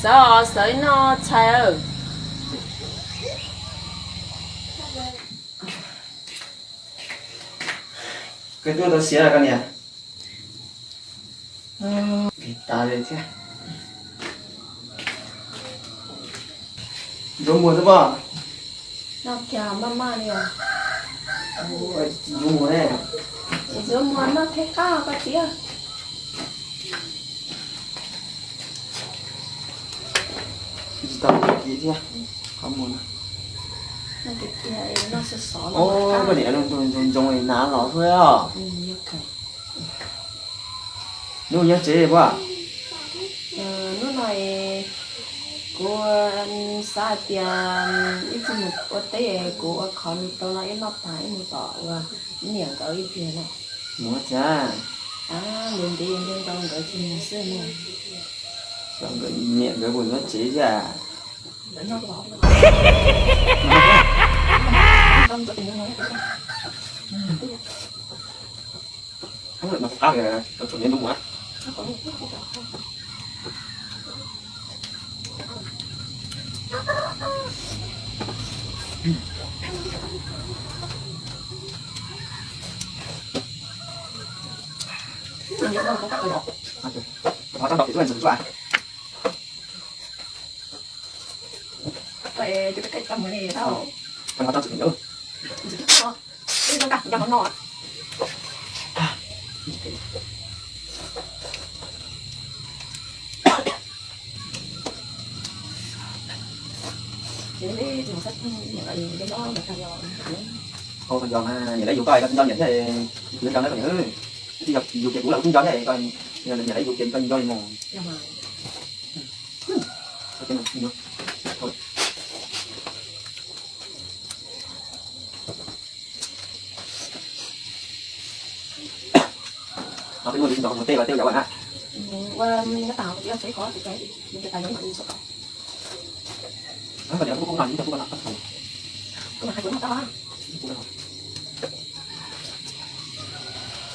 sợ sợi nó chạy cái đuôi tao xé là cái này ta đây chứ đúng mùa đúng không nó kìa mama đi à đúng mùa này chỉ giống món nó thế cao cái tía tao kỹ chứ không muốn nó cái kia nó sẽ xỏ nó ô cái này nó dùng này ná nó thôi à nhưng nhớ chế quá nó này cô xa tiền ít một có té cô còn tao nói nó phải một tọ và niệm tới ít tiền này mua cha mình đi nhưng trong cái chuyện xưa này trong cái niệm cái buồn nó chế ra nó có không được nó cao kìa nó chuẩn lên đúng quá nó trong đọc thì chúng mình sử dụng vậy cho cái tầm này đâu còn nó trong sử dụng nữa đi trong cặp cho nó nọ chỉ đi dùng sách những cái đó mà thay vào thôi còn giòn ha nhà đấy dùng coi con giòn vậy thì cứ giòn đấy còn nhớ đi gặp dùng tiền cũ là cũng giòn vậy coi nhà đấy dùng tiền con giòn mòn thôi thôi nó cái người dùng một tê và tiêu dạo bạn ha qua nó tạo chỉ là sẽ khó thì cái những cái tài giống mình sẽ có nó còn cũng làm gì cũng làm cái hai cuốn đó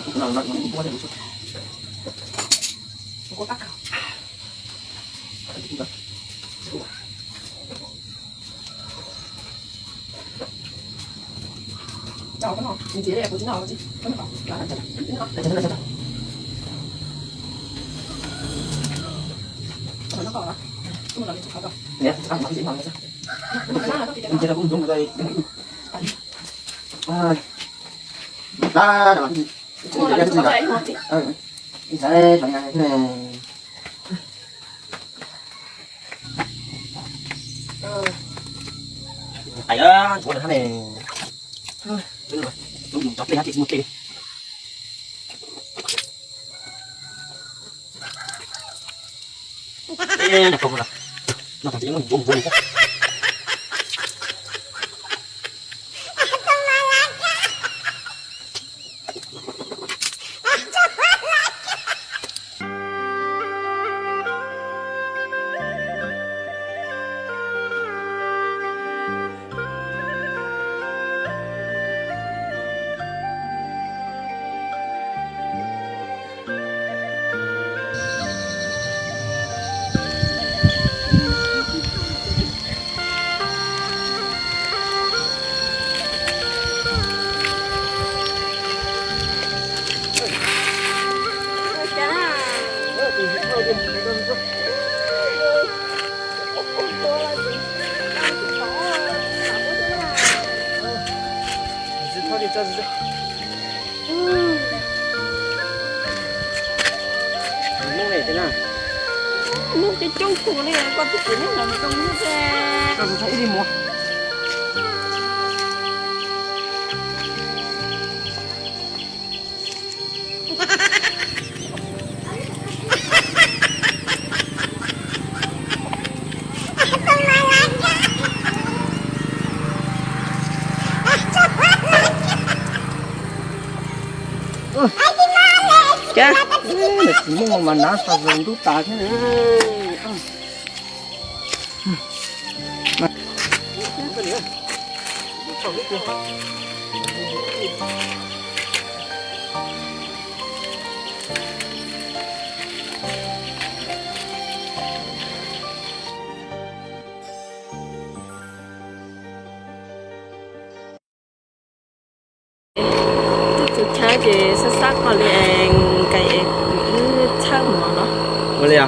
cũng làm nó cũng có thể một chút có các cào chào cái nào mình chỉ để của chúng nào chứ cái nào nó còn đó chúng là mình chụp rồi nè ăn nó gì mà sao mình chỉ là cũng dùng đây đó gì chúng là chúng là sẽ chọn ngay cái này tại đó chỗ này này đúng dùng chọc lên chị một tí nó không là nó chỉ muốn buông buông nước cái chung của này con thích cái nước là trong nước ra tôi thấy đi mua cha nhưng mà nó sao dùng thuốc tà thế này xác còn liền cái chắc mà nó Ủa liền à?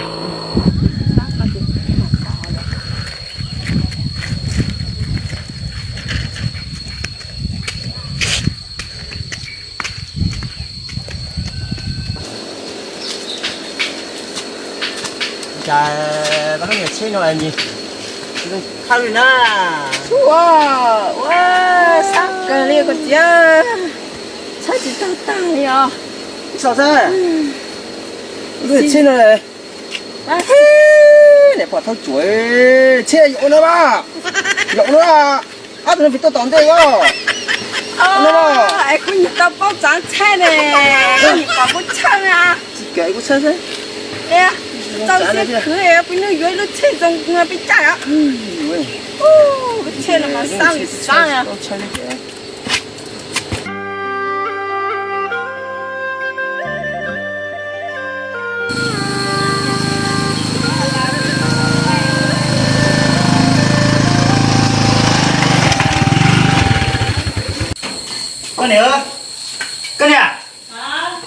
xác là cái mặt cỏ đấy. Chà, nó nghe chơi nó là gì? Khá rồi nè. Wow, wow, xác cái liền của chị sao chỉ tao tay à? Sao thế? Cái chơi nó này. Để bỏ thâu chuối chơi dụ nữa ba. Dụ nữa à? À tụi nó phải tôi tóm đây cơ. Ai cũng nhìn tao bao trắng xe này, nhìn tao bao trắng à? Chị kể của sao thế? Ê, tao sẽ cứ em bây giờ dưới nó chơi trong người bị chảy á. Cái chơi là mà sao thì sao à? Con này ơi, con này à? Hả?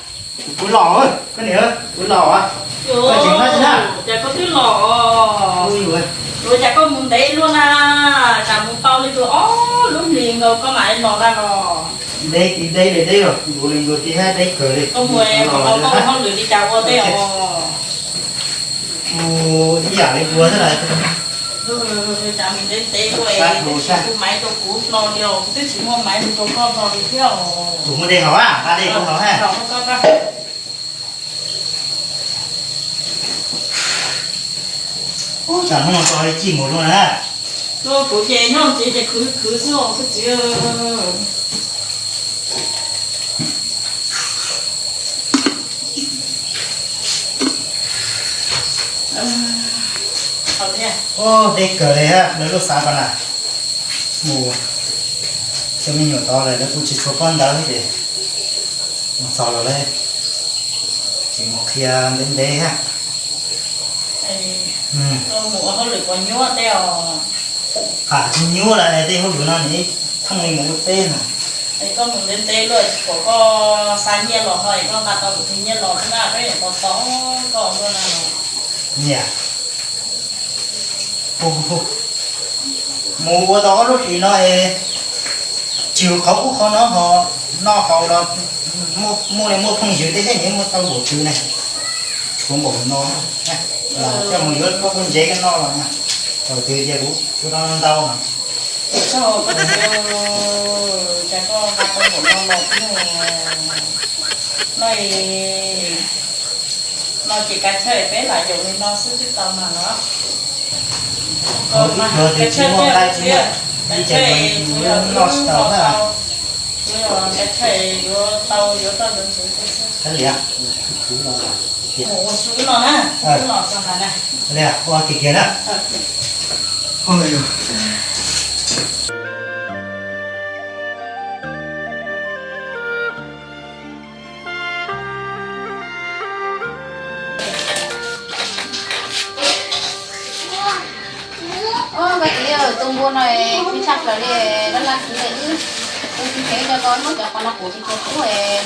Cuốn lò ơi, con này ơi, cuốn lò à? Con chỉnh nó thế nào? Chả có cái lọ. Ui ui, Rồi chả có mùng đấy luôn à. Chả mùng bao lên rồi. Lúc liền rồi có mãi lọ ra lọ. đây để đây rồi, bố lên bố tí ha, đây cởi đi. Có mùi có không lửa đi chào qua đây à. Ồ, đi giả lên búa thế này. Chả mình đến tế rồi. Tôi máy tôi cú lò điều. Tôi chỉ mua máy mình cho con lò đi theo. Thủ một đây hả à? Ba đây không hả ha? Lò có ra. Ôi, chả không còn coi chỉ một luôn à? Tôi cũng về nhau chỉ cứ xuống cứ chứ. Ô, đây cởi đây ha, nó lúc sáng con à? Mù, cho mình nhỏ to này, nó cũng chỉ có con đó hết để một sò rồi đây. Thì một khi đến đây ha. Mùa họ lửa còn nhúa teo. À, nhúa lại đây không được nó này, thằng mình một tên à. Thì con mình đến tế rồi, có sáng nhiên lò hỏi, con đặt vào một nhiên lò thế nào đấy, có sống còn luôn nào. Nhỉ? Mùa đó lúc thì nó chiều khẩu của con nó họ đó mua này mua không dưới thế những mua tao bổ trừ này xuống bổ nó là cho một đứa có con dễ cái nó là rồi từ giờ bố tôi nó đau mà Cho có chả có đặt con một con lột nó chỉ cần chơi bé lại dùng thì nó sẽ tiếp tục mà nó còn mà cái chơi kia cái chơi nó tàu ha cái chơi vô tàu đến xuống cái gì à một xuống nó nè xuống nó xong này nè đây à qua kia kia nè ôi vậy thì ở tung buôn này khi chắc là để nó làm cái gì tôi xin thế cho con cho con nó của thì tôi cũng phải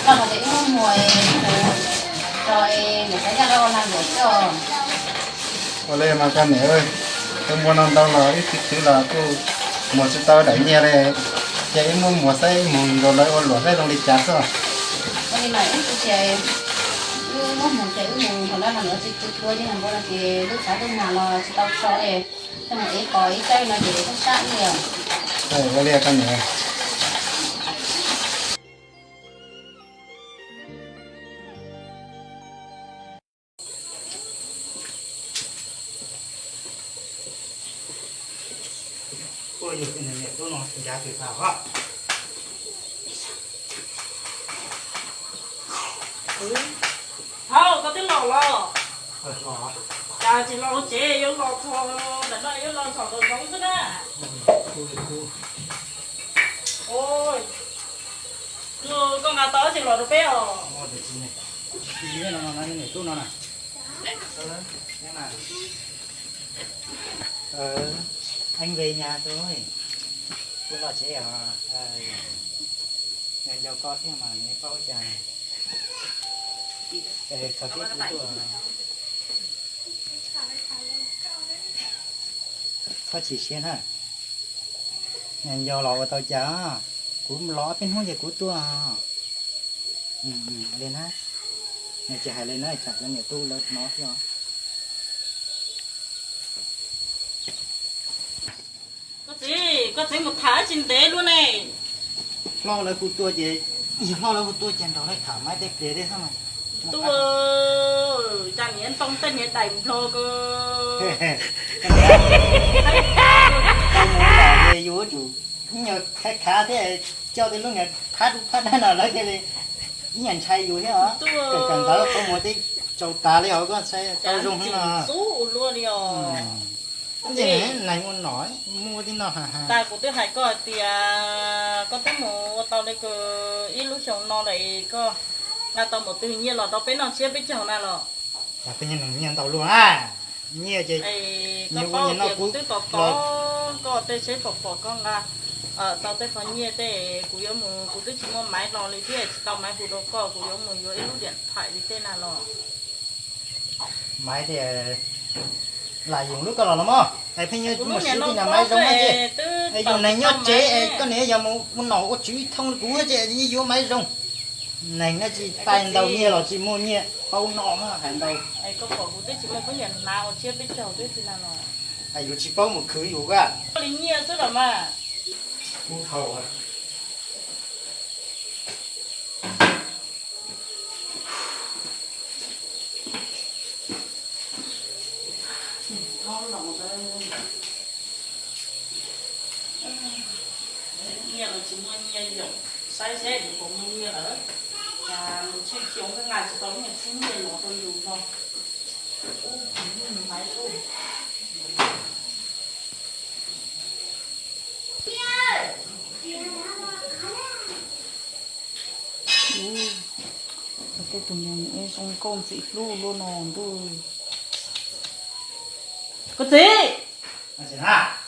làm một cái mùi rồi để thấy ra đâu làm được rồi có lẽ mà con này ơi tôi muốn ăn đâu là ít thứ là tôi một chút tao đẩy nhà đây chạy muốn mua xây mùi rồi lại ôn lửa đây đồng đi chặt rồi cái này này tôi chạy nó mùi chạy mùi còn đó là nữa chỉ tôi chứ làm bao là thì lúc sáng tôi mà là tao cho để cho một ít có ít cây là để nó sát nhiều đây có lẽ con này ôi giời cái này tôi nói giá tuyệt vời quá thôi có tiếng lò lò rồi chả chỉ lò chế vô lò thôi để nó vô lò thọ rồi giống thế nè ôi rồi con ngà tới thì lò được béo ngon được chứ này đi với nó nói này tôi nó này anh về nhà thôi tôi là chế à nhà giàu có thế mà này có chả sao biết của có chỉ xem ha nhà giàu lò tao chả cũng ló bên hoa của tôi lên ha nhà chị hay lên đó chặt lên nhà tu lên nó cho có gì một tháng trên tế luôn này lo lại của tôi gì lo lại của tôi chẳng đó lại thoải mái để đấy sao mà tôi chẳng nhẽ tông tên nhẽ đầy thôi cơ tao muốn là về vô chủ nhờ khá thế cho tới lúc này phát nào lấy cái này nhận chay vô thế hả cần đó có một tí châu ta lấy họ có say tao dùng thế nào số luôn đi cái này muốn nói mua tí nào hả ta cũng tôi hay có thì có tới một tàu đây cơ ít lúc chồng nó lại có là tàu một tự nhiên là tàu bên nó chia bên chồng này là tự nhiên nhận tàu luôn à nhiều chị có bao nhiêu cũng tôi có tôi sẽ phục con là tàu tôi phải nhiều thế cũng giống một cũng tôi chỉ mua máy lò lấy thế tàu máy cũng đâu có cũng giống một yếu lúc điện thoại đi thế nào lò máy thì lại dùng nước có lò lắm không? Ai phải như một xíu thì nhà máy rong hết chứ. Ai dùng này nhớ chế có nghĩa giờ một nổ có chữ thông cú hết chứ như vô máy rong. Này nó chỉ tay đầu như là chỉ mua như bao nọ mà hàng đầu. Ai có của cũng chỉ mua có nhận nào chia bên chầu tôi thì nào rồi. Ai dùng chỉ bao một khứ dùng cả. Có lý nhiều rất là mà. Mua thầu à. Nhiều là chỉ mua nhiều dụng sai xe thì cũng mua nhiều ở và mình chỉ chống cái ngày chỉ có những chín nhiều nó tôi dùng thôi máy thôi cái tụi mình em xong con chị luôn luôn nòn tôi có gì À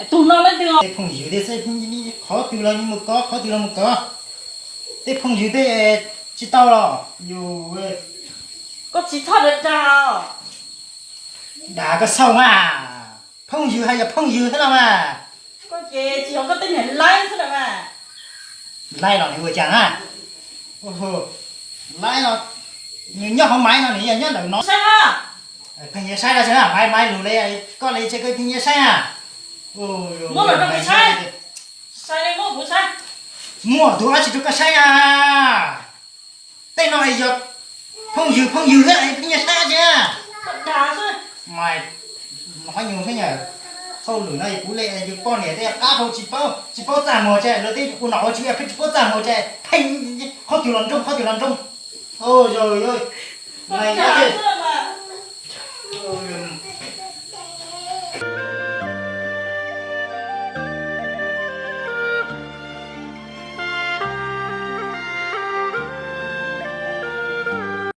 tụi nó lên được cái phong dữ đấy sẽ phong khó từ là nhưng mà có khó từ là một có cái phong dữ đấy chỉ tao là dù có chỉ thật được chào đã có xong à phong dữ hay là phong dữ thế nào mà có gì chỉ không có tên hình like thế nào mà like nó này vừa chẳng à like nó nhớ không máy nó này nhớ đừng nói sao à phình như sai là chứ à mai mai lù đây có lấy chơi cái phình như sai à mua được cái sai sai đây mua của sai mua đồ chỉ được cái sai à đây nói giờ phong dữ hết này phình như sai chứ đá thôi mày nói nhiều thế nhỉ sau lửa này cú lệ này con này đây cá thôi chỉ bao giảm mồi chạy rồi đây cô nói chứ phải chỉ bao giảm mồi chạy thành khó tiểu lần trong ôi trời ơi này cái